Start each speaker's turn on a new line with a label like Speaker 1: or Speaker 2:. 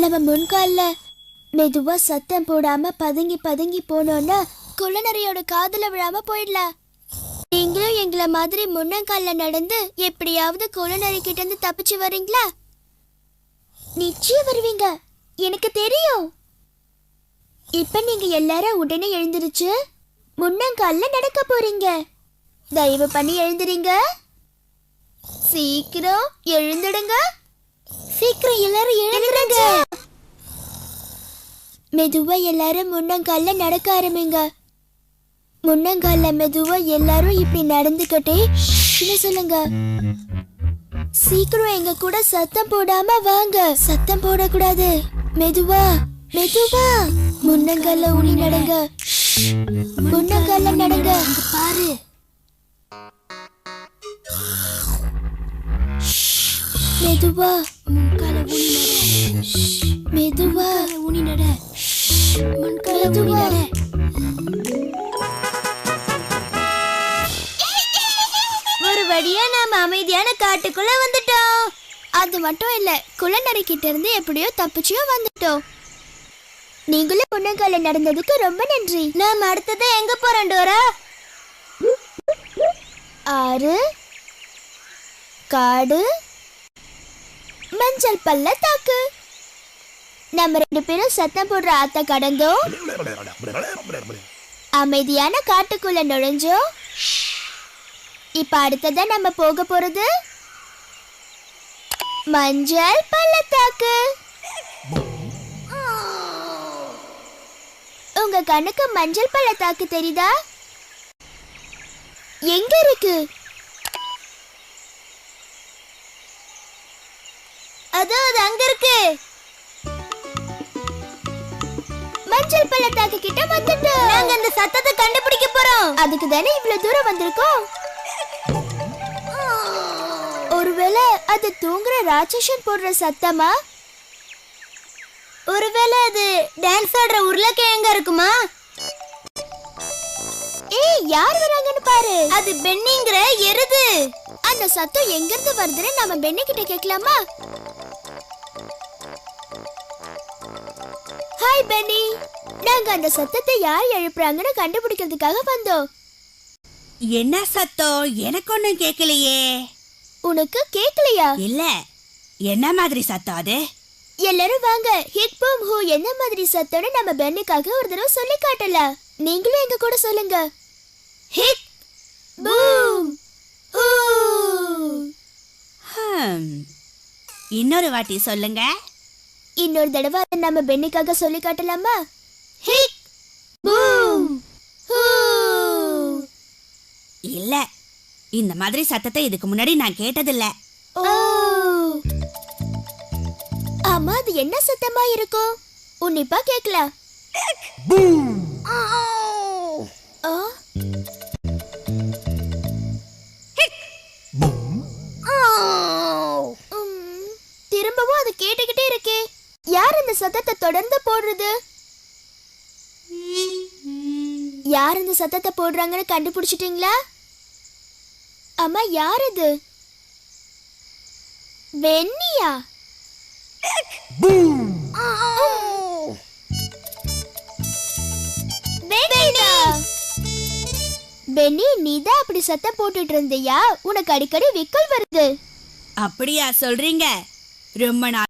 Speaker 1: நம்ம முன்கால மெதுவா சத்தம் போடாம பதுங்கி பதுங்கி போனோம்னா குள்ளநரியோட காதுல விழாம போயிடலாம். நீங்களும் எங்களை மாதிரி முன்னங்கால நடந்து எப்படியாவது குள்ளநரி கிட்ட இருந்து தப்பிச்சு வரீங்களா? நிச்சயம் வருவீங்க, எனக்கு தெரியும். இப்ப நீங்க எல்லாரும் உடனே எழுந்திருச்சு முன்னங்கால நடக்க போறீங்க. தயவு பண்ணி எழுந்துறீங்க. சீக்கிரம் எழுந்துடுங்க. சீக்கிரம் எல்லாரும் எழுந்துடுங்க. மெதுவா எல்லாரும் முன்னங்கால நடக்க ஆரம்பிங்க. முன்னங்கால மெதுவா எல்லாரும் இப்படி நடந்துக்கிட்டே சொல்லுங்க. சீக்கிரம் எங்க கூட சத்தம் போடாம வாங்க. சத்தம் போடக்கூடாது. மெதுவா மெதுவா முன்னங்கால ஊனி நடங்க. முன்னங்கால நடங்க. பாரு, மெதுவா முன்கால ஊனி நட. மெதுவா ஊனி நட. முன்கால ஊனி நட. ஒரு வழியா நாம அமைதியான காட்டுக்குள்ள வந்துட்டோம். அது மட்டும் இல்ல, குள்ளநரி கிட்ட இருந்து எப்படியோ தப்பிச்சியும் வந்துட்டோம். நீங்களும் முன்னங்கால நடந்ததுக்கு ரொம்ப நன்றி. நாம அடுத்தது எங்க போறோம் டோரா? ஆறு, காடு, மஞ்சள் பள்ளத்தாக்கு. நம்ம 2 பேரும் சத்தம் போடுற ஆத்த கடந்தோம். அமைதியான காட்டுக்குள்ள நுழைஞ்சோம். இப்ப அடுத்ததா நம்ம போக போறது மஞ்சள் பள்ளத்தாக்கு. உங்க கண்ணுக்கு மஞ்சள் பள்ளத்தாக்கு தெரியுதா? எங்க இருக்கு? அதோ அது அங்க இருக்கு. மஞ்சள் பள்ளத்தாக்கு கிட்ட வந்துட்டோம். நாங்க அந்த சத்தத்தை கண்டுபிடிக்க போறோம். அதுக்கு தானே இவ்வளவு தூரம் வந்திருக்கோம். ஒருவேளை அது தூங்குற ராட்சசன் போடுற சத்தமா? ஒருவேளை அது டான்ஸ் ஆடுற உருளைக்கிழங்கா இருக்குமா? ஏய், யார் வராங்கன்னு பாரு. அது பென்னிங்கிற எருது. அந்த சத்தம் எங்க இருந்து வருதுன்னு நம்ம பென்னி கிட்ட கேட்கலாமா? ஹாய் பென்னி, நாங்க அந்த சத்தத்தை யார் எழுப்புறாங்கன்னு கண்டுபிடிக்கிறதுக்காக வந்தோம்.
Speaker 2: என்ன சத்தம்? எனக்கு ஒண்ணும் கேட்கலையே.
Speaker 1: உனக்கு கேட்கலையா?
Speaker 2: இல்ல. என்ன மாதிரி சத்தம் அது?
Speaker 1: எல்லாரும் வாங்க, ஹிக் பூம் ஹூ என்ன மாதிரி சத்தம்னு நம்ம பென்னிக்காக ஒரு தடவை சொல்லி காட்டலாம். நீங்களும் எங்க கூட சொல்லுங்க. ஹிக் பூம் ஹூ.
Speaker 2: இன்னொரு வாட்டி சொல்லுங்க.
Speaker 1: இன்னொரு தடவை நம்ம பென்னிக்காக சொல்லி காட்டலாமா? ஹிக் பூம் ஹூ.
Speaker 2: இல்ல, இந்த மாதிரி சத்தத்தை இதுக்கு முன்னாடி நான் கேட்டதில்ல.
Speaker 1: ஓ, ஆமா, அது என்ன சத்தமா இருக்கும்? உன்னிப்பா கேட்கலாம். திரும்பவும் அது கேட்டுக்கிட்டே இருக்கே. யார் இந்த சத்தத்தை தொடர்ந்து போடுறது? யார் இந்த சத்தத்தை போடுறாங்கன்னு கண்டுபிடிச்சிட்டீங்களா? அம்மா, யார் இது? பென்னியா? பென்னி, நீதான் அப்படி சத்தம் போட்டுட்டு இருந்தியா? உனக்கு அடிக்கடி விக்கல் வருது.
Speaker 2: அப்படியா சொல்றீங்க? ரொம்ப நாள்